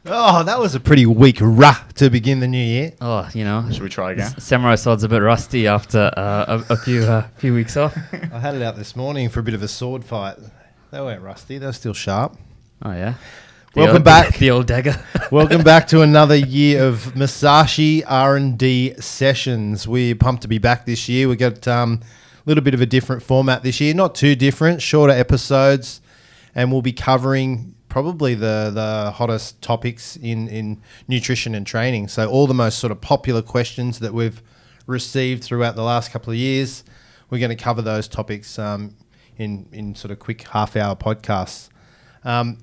Oh, that was a pretty weak rah to begin the new year. Oh, Should we try again? Samurai Sword's a bit rusty after a few weeks off. I had it out this morning for a bit of a sword fight. They weren't rusty. They're still sharp. Oh, yeah. Welcome back. The old dagger. Welcome back to another year of Musashi R&D Sessions. We're pumped to be back this year. We got a little bit of a different format this year. Not too different, shorter episodes. And we'll be covering probably the hottest topics in nutrition and training. So all the most sort of popular questions that we've received throughout the last couple of years, we're going to cover those topics in sort of quick half-hour podcasts.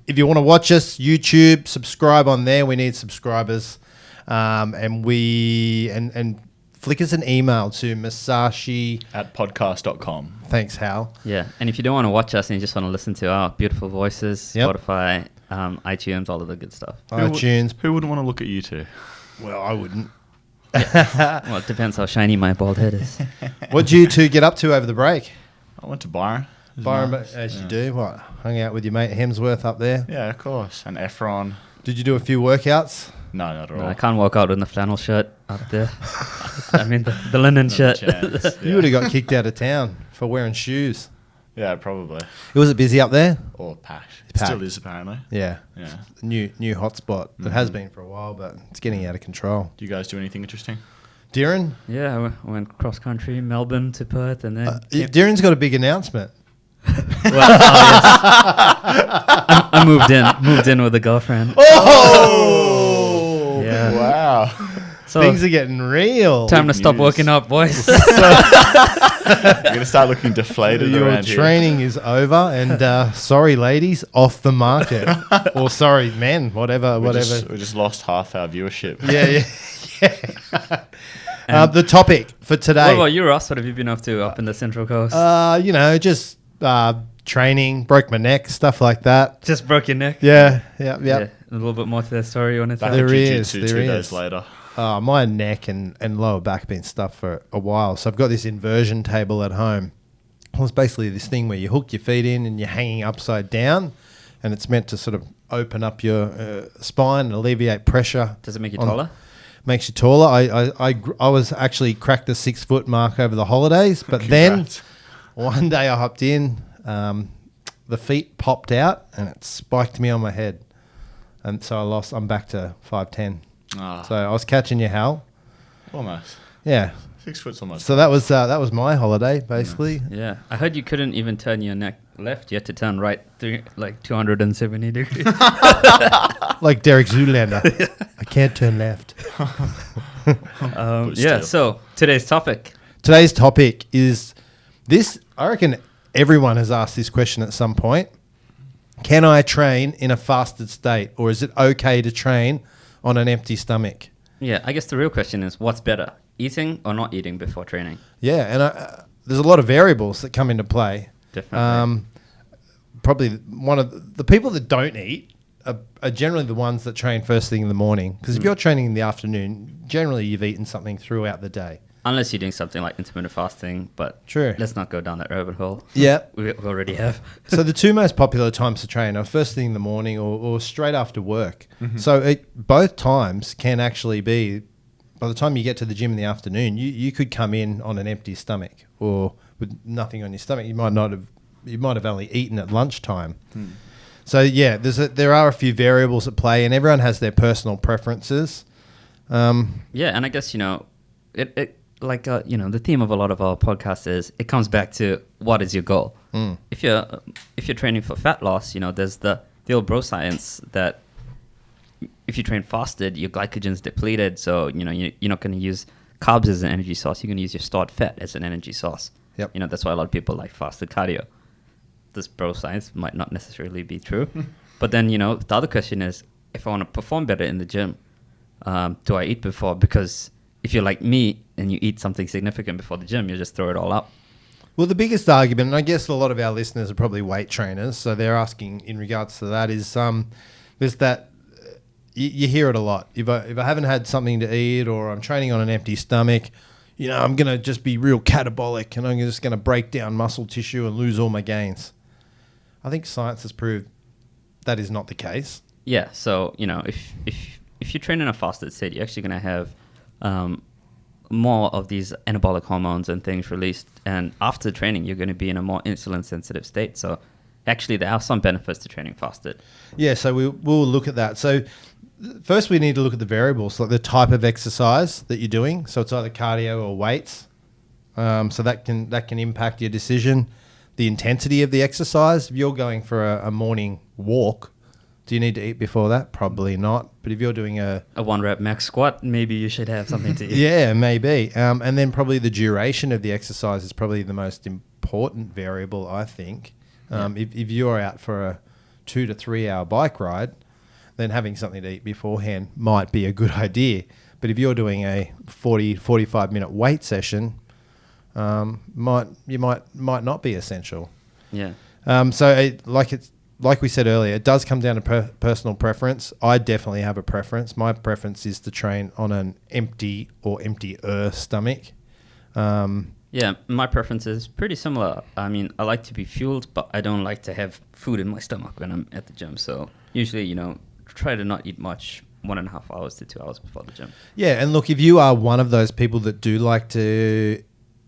If you want to watch us, YouTube, subscribe on there. We need subscribers. And flick us an email to Musashi at podcast.com. Thanks, Hal. Yeah, and if you don't want to watch us and you just want to listen to our beautiful voices, Yep. Spotify, iTunes, all of the good stuff. iTunes. Who wouldn't want to look at you two? Well, I wouldn't. Well, it depends how shiny my bald head is. What'd you two get up to over the break? I went to Byron. It was Byron, nice. as you do, what? Hung out with your mate Hemsworth up there. Yeah, of course. And Efron. Did you do a few workouts? No, not at all. No, I can't walk out in the flannel shirt up there. I mean, the linen Not a shirt. chance. You would have got kicked out of town for wearing shoes. Yeah, probably. Was it busy up there? Or packed. It Packed. still is, apparently. Yeah. Yeah. New hotspot. It has been for a while, but it's getting out of control. Do you guys do anything interesting? Dhiren? Yeah, I went cross country, Melbourne to Perth, and then Dhiren's got a big announcement. I moved in with a girlfriend. Oh! Yeah. Wow. So Things are getting real. time to Big stop news. working out, boys. You're going to start looking deflated Your around here. training is over, and sorry, ladies, off the market. Or sorry, men, whatever. We just lost half our viewership. Yeah. The topic for today. What about you, Ross? What have you been up to up in the Central Coast? Just training, broke my neck, stuff like that. Just broke your neck? Yeah. Yeah, a little bit more to that story. You want to Back tell? There to is, jiu-jitsu there 2 is. days later. My neck and lower back been stuffed for a while. So I've got this inversion table at home. Well, it's basically this thing where you hook your feet in and you're hanging upside down, and it's meant to sort of open up your spine and alleviate pressure. Does it make you taller? Makes you taller. I was actually cracked the 6 foot mark over the holidays, but Congrats. then one day I hopped in, the feet popped out and it spiked me on my head, and so I'm back to 5'10". Ah, So I was catching you, Hal. almost. Yeah. 6 foot's almost. So that was my holiday basically. Yeah. I heard you couldn't even turn your neck left. You had to turn right, 270 degrees. Like Derek Zoolander. I can't turn left. But Yeah. still. So today's topic. Today's topic is this. I reckon everyone has asked this question at some point. Can I train in a fasted state, or is it okay to train on an empty stomach? Yeah. I guess the real question is, what's better, eating or not eating before training? Yeah, and there's a lot of variables that come into play. Definitely. Probably one of the people that don't eat are generally the ones that train first thing in the morning. Because if you're training in the afternoon, generally you've eaten something throughout the day. Unless you're doing something like intermittent fasting, but True. let's not go down that rabbit hole. Yeah. We already have. So the two most popular times to train are first thing in the morning or straight after work. So both times can actually be, by the time you get to the gym in the afternoon, you could come in on an empty stomach or with nothing on your stomach. You might have only eaten at lunchtime. So yeah, there are a few variables at play, and everyone has their personal preferences. Yeah, and I guess the theme of a lot of our podcasts is it comes back to what is your goal. If you're training for fat loss, there's the old bro science that if you train fasted, your glycogen's depleted, so you're not going to use carbs as an energy source. You're going to use your stored fat as an energy source. Yep. That's why a lot of people like fasted cardio. This bro science might not necessarily be true, but then the other question is, if I want to perform better in the gym, do I eat before? Because if you're like me and you eat something significant before the gym, you just throw it all up. Well, the biggest argument, and I guess a lot of our listeners are probably weight trainers, so they're asking in regards to that, is there's that you hear it a lot. If I haven't had something to eat, or I'm training on an empty stomach, I'm going to just be real catabolic, and I'm just going to break down muscle tissue and lose all my gains. I think science has proved that is not the case. Yeah, so if you train in a fasted state, you're actually going to have more of these anabolic hormones and things released, and after training, you're going to be in a more insulin-sensitive state. So, actually, there are some benefits to training fasted. Yeah, so we'll look at that. So, first, we need to look at the variables, like the type of exercise that you're doing. So, it's either cardio or weights. So that can impact your decision. The intensity of the exercise. If you're going for a morning walk, do you need to eat before that? Probably not. But if you're doing a 1 rep max squat, maybe you should have something to eat. yeah, maybe. And then probably the duration of the exercise is probably the most important variable, I think. If you're out for a 2 to 3 hour bike ride, then having something to eat beforehand might be a good idea. But if you're doing a 45 minute weight session, might not be essential. Yeah. Like we said earlier, it does come down to personal preference. I definitely have a preference. My preference is to train on an empty or emptier stomach. Yeah, my preference is pretty similar. I mean, I like to be fueled, but I don't like to have food in my stomach when I'm at the gym. So usually, try to not eat much 1.5 hours to 2 hours before the gym. Yeah, and look, if you are one of those people that do like to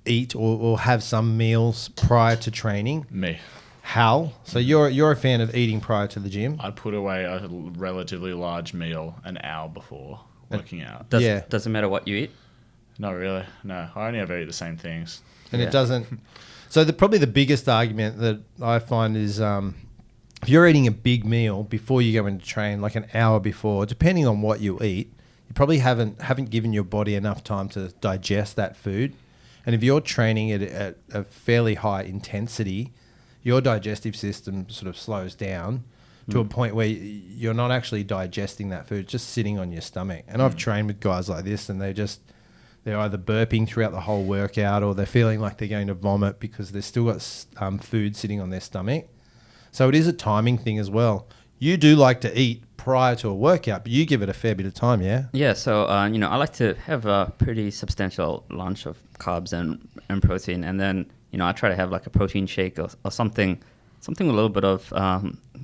eat or have some meals prior to training. Me. Hal, so you're a fan of eating prior to the gym? I'd put away a relatively large meal an hour before working out. Doesn't matter what you eat? Not really. No, I only ever eat the same things. And it doesn't... So probably the biggest argument that I find is if you're eating a big meal before you go into train, like an hour before, depending on what you eat, you probably haven't given your body enough time to digest that food. And if you're training at a fairly high intensity, your digestive system sort of slows down to a point where you're not actually digesting that food, just sitting on your stomach. And I've trained with guys like this, and they're either burping throughout the whole workout, or they're feeling like they're going to vomit because they've still got food sitting on their stomach. So it is a timing thing as well. You do like to eat prior to a workout, but you give it a fair bit of time, yeah? Yeah, so, I like to have a pretty substantial lunch of carbs and protein, and then, I try to have like a protein shake or something with a little bit of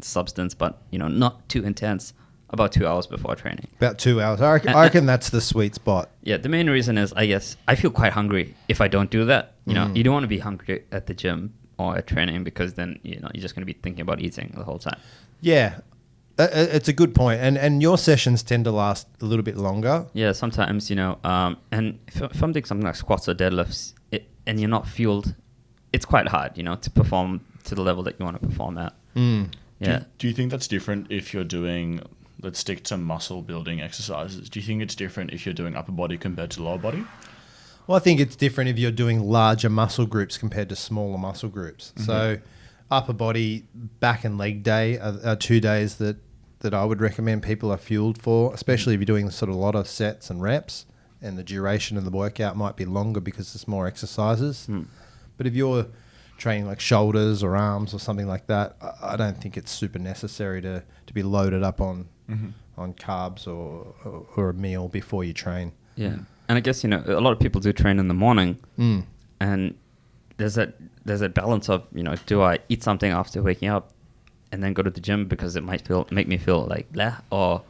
substance, but, not too intense, about 2 hours before training. About 2 hours. I reckon that's the sweet spot. Yeah, the main reason is, I guess, I feel quite hungry if I don't do that. You don't want to be hungry at the gym or at training, because then, you're just going to be thinking about eating the whole time. Yeah. It's a good point. And your sessions tend to last a little bit longer. Yeah, sometimes, and if I'm doing something like squats or deadlifts and you're not fueled, it's quite hard, to perform to the level that you want to perform at. Yeah. Do you think that's different if you're doing, let's stick to muscle building exercises. Do you think it's different if you're doing upper body compared to lower body? Well, I think it's different if you're doing larger muscle groups compared to smaller muscle groups. Mm-hmm. So upper body, back and leg day are 2 days that I would recommend people are fueled for, especially if you're doing sort of a lot of sets and reps, and the duration of the workout might be longer because there's more exercises. But if you're training like shoulders or arms or something like that, I don't think it's super necessary to be loaded up on carbs or a meal before you train. Yeah. And I guess, a lot of people do train in the morning, and there's that balance of, do I eat something after waking up and then go to the gym because it might make me feel like blah, or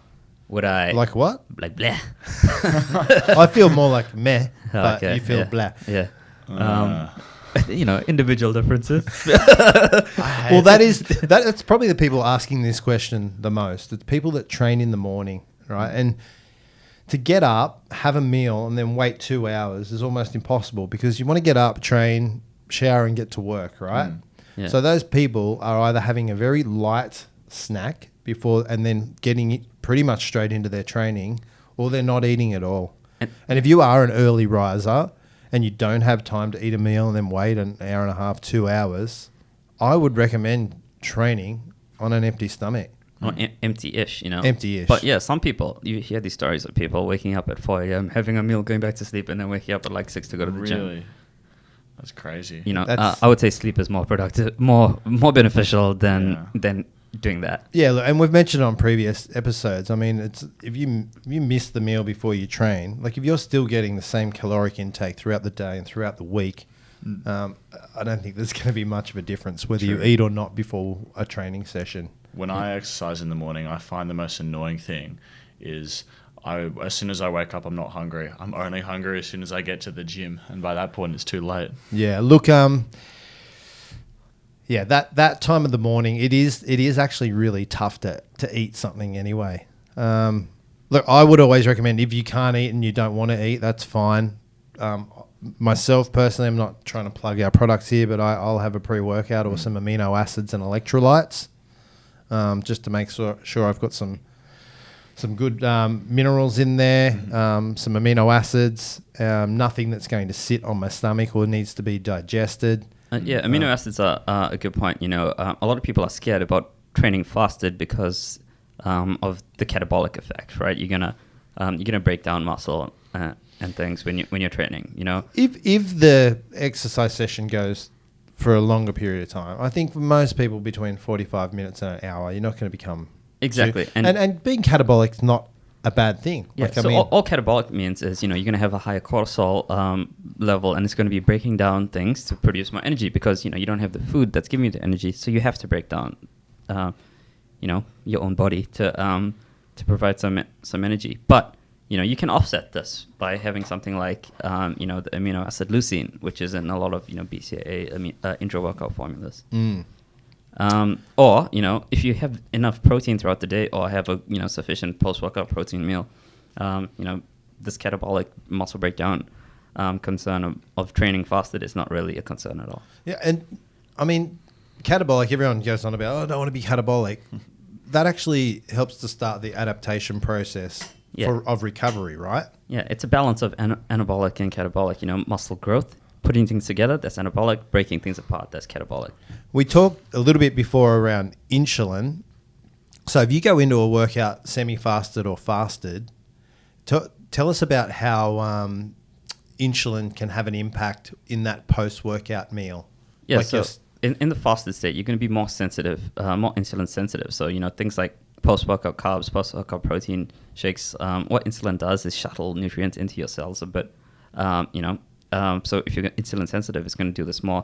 would I... Like what? Like blah. I feel more like meh, but you feel blah. Yeah. Individual differences. Well, that's probably the people asking this question the most. It's people that train in the morning, right? And to get up, have a meal, and then wait 2 hours is almost impossible, because you want to get up, train, shower, and get to work, right? Yeah. So those people are either having a very light snack before and then getting it pretty much straight into their training, or they're not eating at all. And if you are an early riser and you don't have time to eat a meal and then wait an hour and a half, 2 hours, I would recommend training on an empty stomach. Or empty-ish, Empty-ish. But yeah, some people, you hear these stories of people waking up at 4 a.m., having a meal, going back to sleep, and then waking up at like 6 to go to the gym. Really? That's crazy. I would say sleep is more productive, more beneficial than doing that. Yeah, look, and we've mentioned on previous episodes, I mean, it's if you miss the meal before you train, like if you're still getting the same caloric intake throughout the day and throughout the week, I don't think there's going to be much of a difference whether you eat or not before a training session. When I exercise in the morning, I find the most annoying thing is as soon as I wake up, I'm not hungry. I'm only hungry as soon as I get to the gym, and by that point, it's too late. Yeah, look, that time of the morning, it is actually really tough to eat something anyway. Look, I would always recommend if you can't eat and you don't want to eat, that's fine. Myself personally, I'm not trying to plug our products here, but I'll have a pre-workout or some amino acids and electrolytes, just to make sure I've got some good minerals in there, some amino acids, nothing that's going to sit on my stomach or needs to be digested. Amino acids are a good point. A lot of people are scared about training fasted because of the catabolic effect, right? You're gonna break down muscle and things when you're training. If the exercise session goes for a longer period of time, I think for most people between 45 minutes and an hour, you're not going to become exactly. And being catabolic is not a bad thing. Yeah. All catabolic means is you're going to have a higher cortisol level, and it's going to be breaking down things to produce more energy because you don't have the food that's giving you the energy, so you have to break down your own body to provide some energy. But you can offset this by having something like the amino acid leucine, which is in a lot of BCAA intra-workout formulas. Or if you have enough protein throughout the day, or have a sufficient post-workout protein meal, this catabolic muscle breakdown concern of training fasted is not really a concern at all. Yeah, and I mean, catabolic, everyone goes on about, I don't want to be catabolic. That actually helps to start the adaptation process of recovery, right? Yeah, it's a balance of anabolic and catabolic. Muscle growth, putting things together, that's anabolic. Breaking things apart, that's catabolic. We talked a little bit before around insulin. So if you go into a workout semi-fasted or fasted, tell us about how insulin can have an impact in that post-workout meal. Yeah, in the fasted state, you're going to be more sensitive, more insulin sensitive. So, things like post-workout carbs, post-workout protein shakes, what insulin does is shuttle nutrients into your cells a bit, so if you're insulin sensitive, it's going to do this more,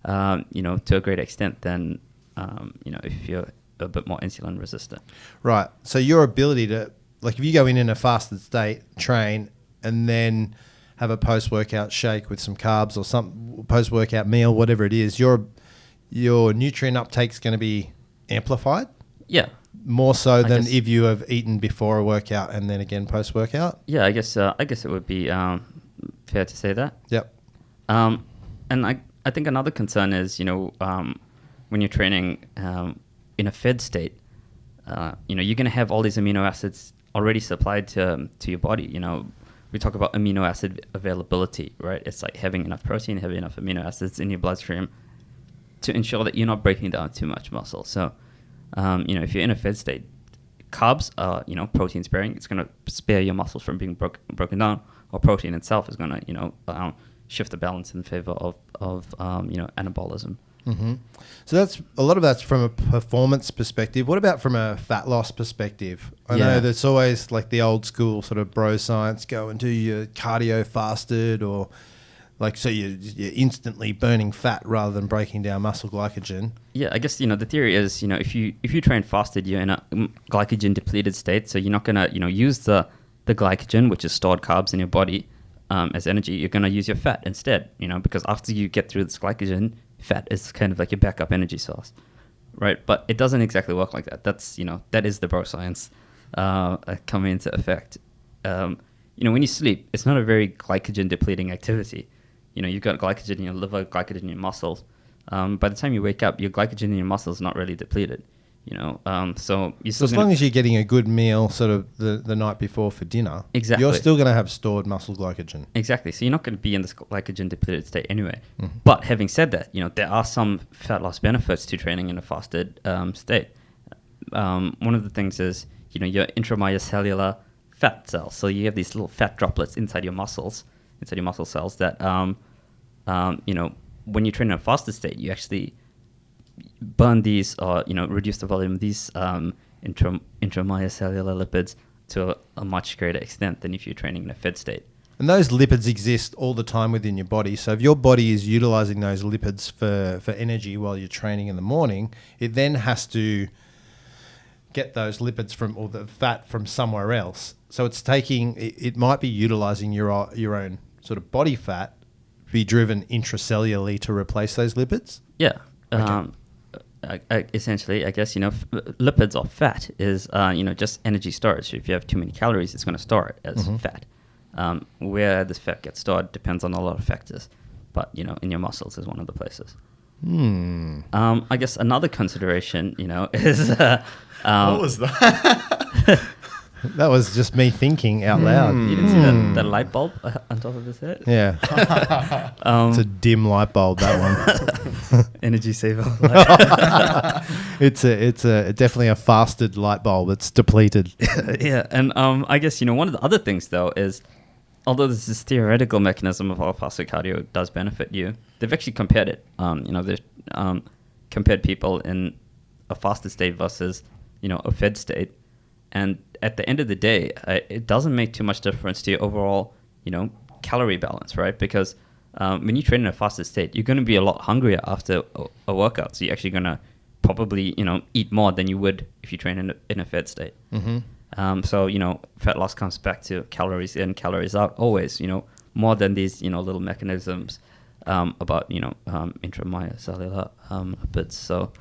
to a greater extent than, if you're a bit more insulin resistant. Right. So your ability to, like, if you go in a fasted state, train, and then have a post-workout shake with some carbs or some post-workout meal, whatever it is, your nutrient uptake is going to be amplified. Yeah. More so than if you have eaten before a workout and then again post-workout. Yeah, I guess it would be fair to say that. Yep. And I think another concern is when you're training in a fed state, you're going to have all these amino acids already supplied to your body. We talk about amino acid availability, right? It's like having enough protein, having enough amino acids in your bloodstream to ensure that you're not breaking down too much muscle. So, if you're in a fed state, carbs are, protein sparing. It's going to spare your muscles from being broken down, or protein itself is going to, shift the balance in favor of anabolism. Mm-hmm. So that's a lot of that's from a performance perspective. What about from a fat loss perspective? I know there's always like the old school sort of bro science, go and do your cardio fasted, or like so you're instantly burning fat rather than breaking down muscle glycogen. Yeah, I guess the theory is if you train fasted, you're in a glycogen depleted state, so you're not gonna use the glycogen, which is stored carbs in your body, as energy. You're gonna use your fat instead, because after you get through this glycogen, fat is kind of like your backup energy source, right? But it doesn't exactly work like that. That's that is the bro science coming into effect. When you sleep, it's not a very glycogen depleting activity. You've got glycogen in your liver, glycogen in your muscles. By the time you wake up, your glycogen in your muscles is not really depleted. So you're still as long as you're getting a good meal sort of the night before for dinner, exactly, you're still going to have stored muscle glycogen. Exactly. So you're not going to be in this glycogen depleted state anyway. Mm-hmm. But having said that, there are some fat loss benefits to training in a fasted state. One of the things is, your intramyocellular fat cells. So you have these little fat droplets inside your muscle cells that, when you train in a fasted state, you actually burn these or reduce the volume of these intramyocellular lipids to a much greater extent than if you're training in a fed state. And those lipids exist all the time within your body. So if your body is utilizing those lipids for energy while you're training in the morning, it then has to get those lipids or the fat from somewhere else. So it's it might be utilizing your own sort of body fat, be driven intracellularly to replace those lipids. Yeah. Okay. Essentially, I guess, lipids or fat is, just energy storage. If you have too many calories, it's going to store it as fat. Where this fat gets stored depends on a lot of factors. But, in your muscles is one of the places. I guess another consideration, is... what was that? That was just me thinking out loud. You didn't see that light bulb on top of his head? Yeah. It's a dim light bulb, that one. Energy saver. It's definitely a fasted light bulb. It's depleted. Yeah, and I guess, one of the other things, though, is although this is theoretical mechanism of how fasted cardio does benefit you, they've actually compared it. They've compared people in a fasted state versus, a fed state. And at the end of the day, it doesn't make too much difference to your overall, calorie balance, right? Because when you train in a fasted state, you're going to be a lot hungrier after a workout. So you're actually going to probably, eat more than you would if you train in a fed state. So, fat loss comes back to calories in, calories out, always, more than these, little mechanisms about, intramyocellular lipids. So,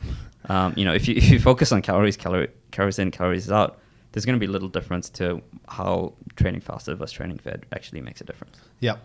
if you focus on calories in, calories out, there's going to be little difference to how training fasted versus training fed actually makes a difference. Yep.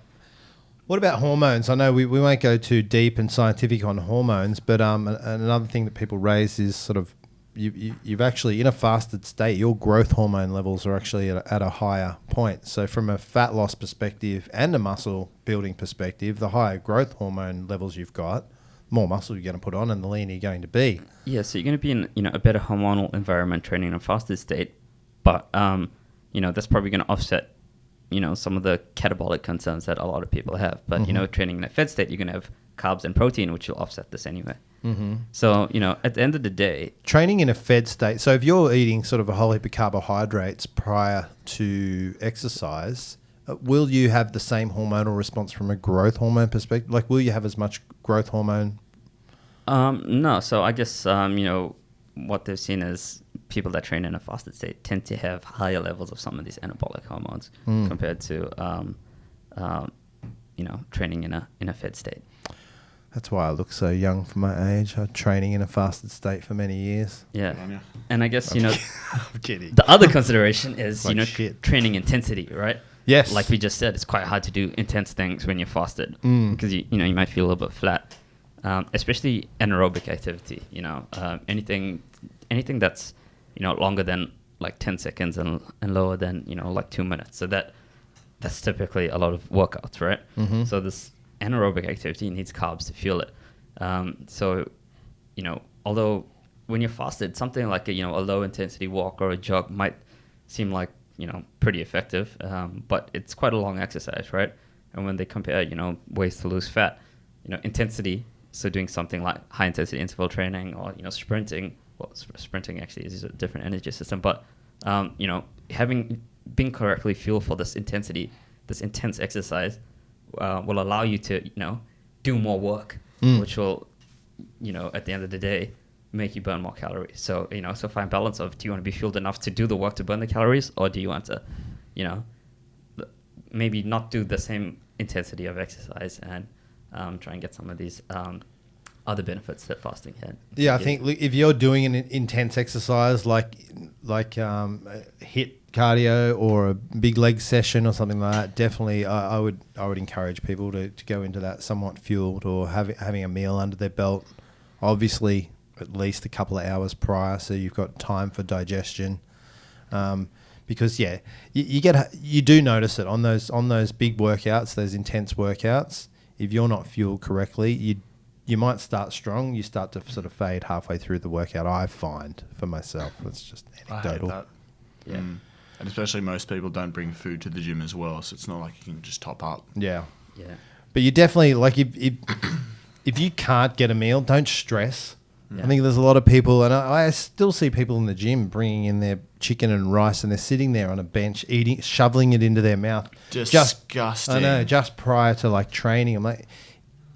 What about hormones? I know we won't go too deep and scientific on hormones, but another thing that people raise is sort of you've actually, in a fasted state, your growth hormone levels are actually at a higher point. So from a fat loss perspective and a muscle building perspective, the higher growth hormone levels you've got, more muscle you're going to put on and the leaner you're going to be. Yeah, so you're going to be in a better hormonal environment training in a fasted state, but that's probably going to offset some of the catabolic concerns that a lot of people have. But training in a fed state, you're going to have carbs and protein, which will offset this anyway. So at the end of the day, training in a fed state. So if you're eating sort of a whole heap of carbohydrates prior to exercise, will you have the same hormonal response from a growth hormone perspective? Like, will you have as much growth hormone? No. So I guess, what they've seen is people that train in a fasted state tend to have higher levels of some of these anabolic hormones compared to, training in a fed state. That's why I look so young for my age. I'm training in a fasted state for many years. Yeah. And I guess, I'm kidding. The other consideration is, shit. training intensity, right? Yes. Like we just said, it's quite hard to do intense things when you're fasted because, you might feel a little bit flat, especially anaerobic activity, anything that's, longer than like 10 seconds and lower than, like 2 minutes. So that's typically a lot of workouts, right? So this anaerobic activity needs carbs to fuel it. So, although when you're fasted, something like a low intensity walk or a jog might seem like, pretty effective, but it's quite a long exercise, right? And when they compare, ways to lose fat, intensity, so doing something like high intensity interval training or, sprinting, well, sprinting actually is a different energy system, but, being correctly fueled for this intensity, this intense exercise, will allow you to, do more work, which will, at the end of the day, make you burn more calories. So, so find balance of, do you want to be fueled enough to do the work to burn the calories, or do you want to, maybe not do the same intensity of exercise and try and get some of these other benefits that fasting had. Yeah, I think if you're doing an intense exercise like HIIT cardio or a big leg session or something like that, definitely I would encourage people to go into that somewhat fueled or having a meal under their belt. Obviously, at least a couple of hours prior, so you've got time for digestion. Because you do notice it on those big workouts, those intense workouts. If you're not fueled correctly, you might start strong. You start to sort of fade halfway through the workout. I find for myself, it's just anecdotal. I hate that. Yeah, and especially most people don't bring food to the gym as well, so it's not like you can just top up. Yeah. Yeah. But you definitely, like, if you can't get a meal, don't stress. I think there's a lot of people, and I still see people in the gym bringing in their chicken and rice, and they're sitting there on a bench eating, shoveling it into their mouth. Disgusting. I know, just prior to like training. I'm like,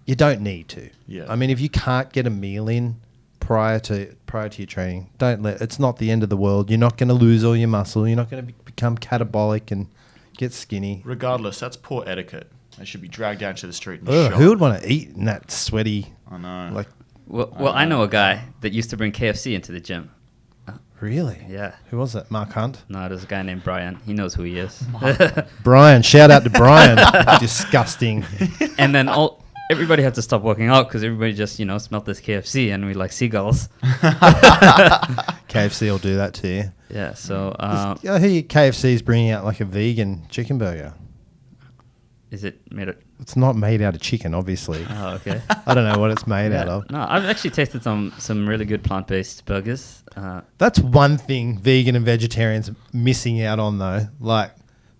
you don't need to. Yeah. I mean, if you can't get a meal in prior to your training, it's not the end of the world. You're not going to lose all your muscle. You're not going to become catabolic and get skinny. Regardless, that's poor etiquette. They should be dragged down to the street and Ugh, shot. who would want to eat in that sweaty? I know. Like, Well, I know a guy that used to bring KFC into the gym. really? Yeah. Who was that? Mark Hunt? No, there's a guy named Brian. He knows who he is. Brian. Shout out to Brian. Disgusting. And then everybody had to stop working out because everybody just, smelled this KFC and we like seagulls. KFC will do that to you. Yeah, so... I hear KFC is bringing out like a vegan chicken burger. is it made of... It's not made out of chicken, obviously. Oh, okay. I don't know what it's made out of. No, I've actually tasted some really good plant-based burgers. That's one thing vegan and vegetarians are missing out on, though. Like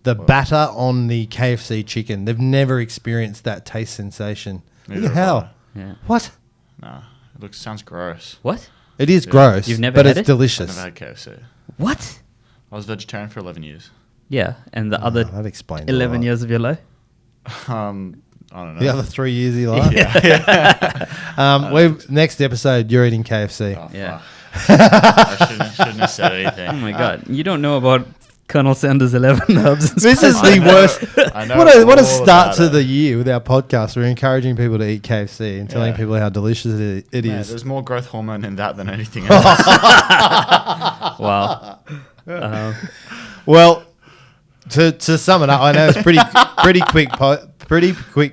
the batter on the KFC chicken. They've never experienced that taste sensation. What the hell? Yeah. What? No, sounds gross. What? It is gross, You've never but had it's it? delicious. I've never had KFC. What? I was vegetarian for 11 years. Yeah, and the other That explains 11 years of your life? I don't know. The other 3 years of your life. Yeah. Next episode, you're eating KFC. Oh, Yeah. fuck. I shouldn't have said anything. Oh my God. You don't know about Colonel Sanders' 11 herbs and This is I the know- worst. I know What a all start about to it. the year with our podcast. We're encouraging people to eat KFC and telling Yeah. people how delicious it Yeah, is. there's more growth hormone in that than anything else. Wow. Well, to sum it up, I know it's pretty quick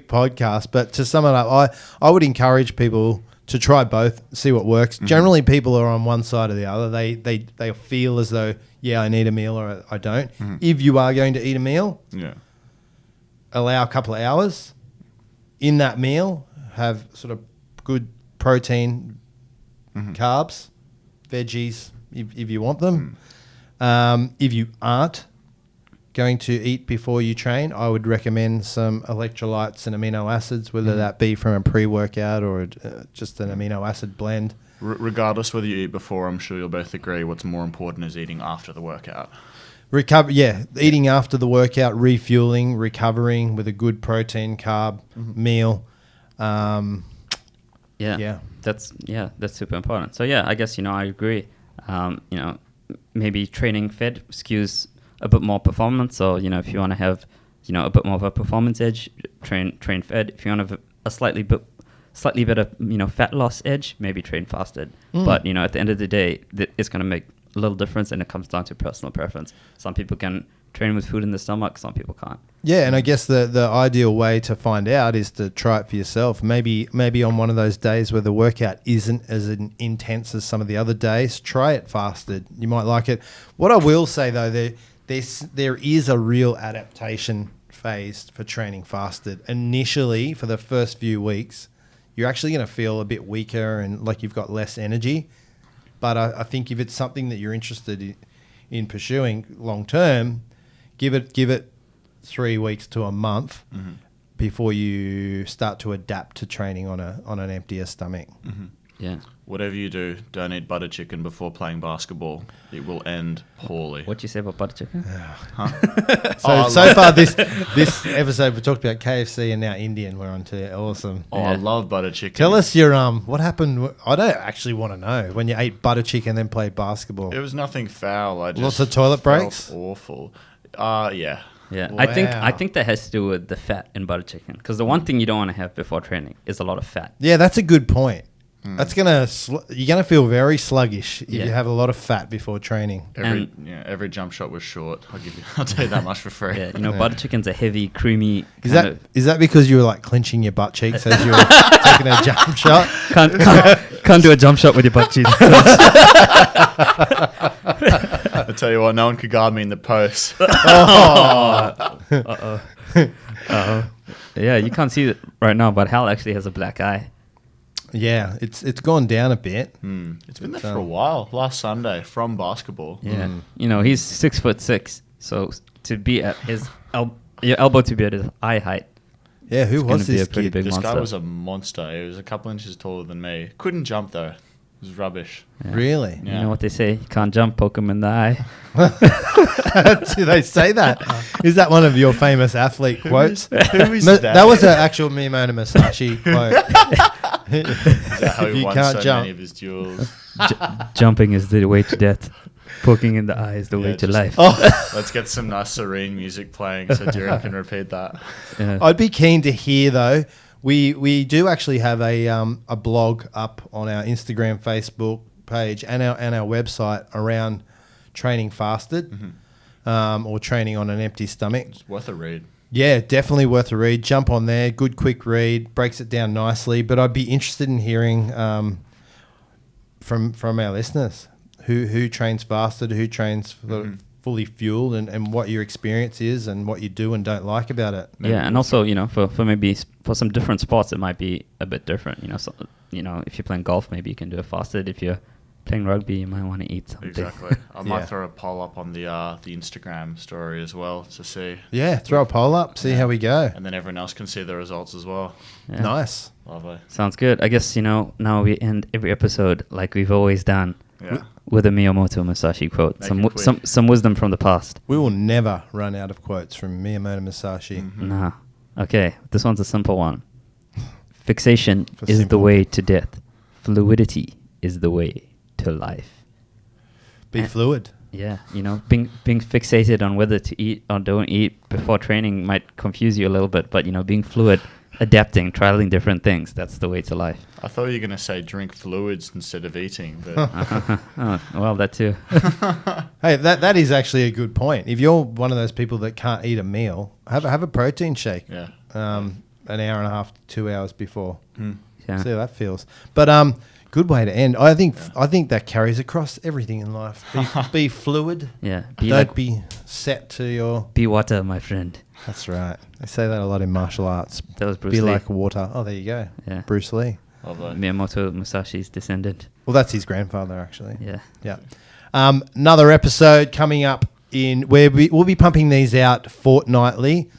podcast, but to sum it up, I would encourage people to try both, see what works. Mm-hmm. Generally, people are on one side or the other. They feel as though, yeah, I need a meal or I don't. Mm-hmm. If you are going to eat a meal, Yeah. allow a couple of hours in that meal, have sort of good protein, carbs, veggies if you want them. If you aren't going to eat before you train, I would recommend some electrolytes and amino acids, whether that be from a pre-workout or just an amino acid blend. Regardless whether you eat before, I'm sure you'll both agree what's more important is eating after the workout. Eating after the workout, refueling, recovering with a good protein carb meal. Yeah. That's super important. So yeah, I guess, I agree. Maybe training fed skews a bit more performance. So, if you want to have, a bit more of a performance edge, train fed. If you want to have a slightly better, fat loss edge, maybe train fasted. But, at the end of the day, it's going to make a little difference, and it comes down to personal preference. Some people can train with food in the stomach, some people can't. Yeah, and I guess the ideal way to find out is to try it for yourself. Maybe on one of those days where the workout isn't as intense as some of the other days, try it fasted. You might like it. What I will say though, there is a real adaptation phase for training fasted. Initially, for the first few weeks, you're actually going to feel a bit weaker and like you've got less energy. But I think if it's something that you're interested in pursuing long term, give it 3 weeks to a month before you start to adapt to training on an emptier stomach. Yeah. Whatever you do, don't eat butter chicken before playing basketball. It will end poorly. What you say about butter chicken? So far this episode we talked about KFC and now Indian. We're on to awesome. Oh, I love butter chicken. Tell us your what happened. I don't actually want to know when you ate butter chicken and then played basketball. It was nothing foul. I just Lots of toilet felt breaks? Awful. Yeah. Yeah, Wow. I think that has to do with the fat in butter chicken, because the one thing you don't want to have before training is a lot of fat. Yeah, that's a good point. That's you're gonna feel very sluggish if you have a lot of fat before training. Every jump shot was short. I'll tell you that much for free. Yeah, butter chicken's a heavy, creamy. Is that because you were like clenching your butt cheeks as you were taking a jump shot? Can't do a jump shot with your butt cheeks. I tell you what, no one could guard me in the post. Yeah, you can't see it right now, but Hal actually has a black eye. Yeah, it's gone down a bit. It's been there for a while. Last Sunday from basketball. Yeah, he's 6'6", so to be at his your elbow to be at his eye height. Yeah, who It's was gonna be this a pretty kid? big This monster. guy was a monster. He was a couple inches taller than me. Couldn't jump though. It was rubbish. Yeah. Really? You know what they say? You can't jump, poke 'em in the eye. Do they say that? Is that one of your famous athlete quotes? Who is No, that? that was an actual Miyamoto Musashi quote. Is that how If he you won can't so jump. many of his duels? Jumping is the way to death. Poking in the eye is the way to just- life. Oh, Let's get some nice serene music playing so Dhiren can repeat that. Yeah. I'd be keen to hear though. We do actually have a blog up on our Instagram, Facebook page, and our website around training fasted, or training on an empty stomach. It's worth a read. Yeah, definitely worth a read. Jump on there. Good, quick read. Breaks it down nicely. But I'd be interested in hearing from our listeners who trains fasted, who trains fully fueled, and what your experience is and what you do and don't like about it. Yeah, and also, for maybe for some different sports, it might be a bit different. So, if you're playing golf, maybe you can do it fasted. If you're playing rugby, you might want to eat something. Exactly. I might Yeah. throw a poll up on the Instagram story as well to see. Yeah, throw a poll up, see how we go. And then everyone else can see the results as well. Yeah. Nice. Lovely. Sounds good. I guess, now we end every episode like we've always done Yeah. with a Miyamoto Musashi quote. Make Some it wi- quick. some wisdom from the past. We will never run out of quotes from Miyamoto Musashi. Nah. Okay, this one's a simple one. Fixation For is simple. the way to death. Fluidity is the way to life. Be fluid. Yeah, being fixated on whether to eat or don't eat before training might confuse you a little bit, but being fluid, adapting, trialing different things, that's the way to life. I thought you were going to say drink fluids instead of eating, but Oh, well, that too. Hey, that is actually a good point. If you're one of those people that can't eat a meal, have a protein shake. yeah. An hour and a half, 2 hours before. Yeah. See how that feels. But good way to end. I think that carries across everything in life. Be fluid. Yeah. Don't be set to your. Be water, my friend. That's right. They say that a lot in martial arts. That was Bruce Be Lee. like water. Oh, there you go. Yeah. Bruce Lee. Lovely. Miyamoto Musashi's descendant. Well, that's his grandfather, actually. Yeah. Yeah. Another episode coming up in where we'll be pumping these out fortnightly.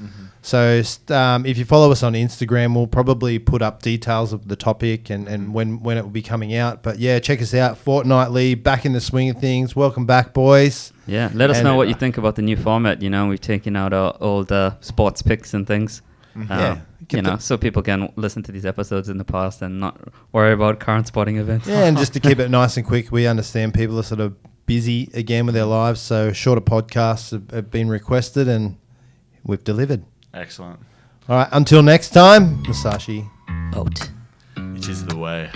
So if you follow us on Instagram, we'll probably put up details of the topic and when it will be coming out. But yeah, check us out fortnightly, back in the swing of things. Welcome back, boys. Yeah. Let us And- know what you think about the new format. We've taken out our old sports picks and things. Yeah. Get the- So people can listen to these episodes in the past and not worry about current sporting events. Yeah, and just to keep it nice and quick, we understand people are sort of busy again with their lives, so shorter podcasts have been requested and we've delivered. Excellent. All right, until next time, Musashi. Out. It is the way.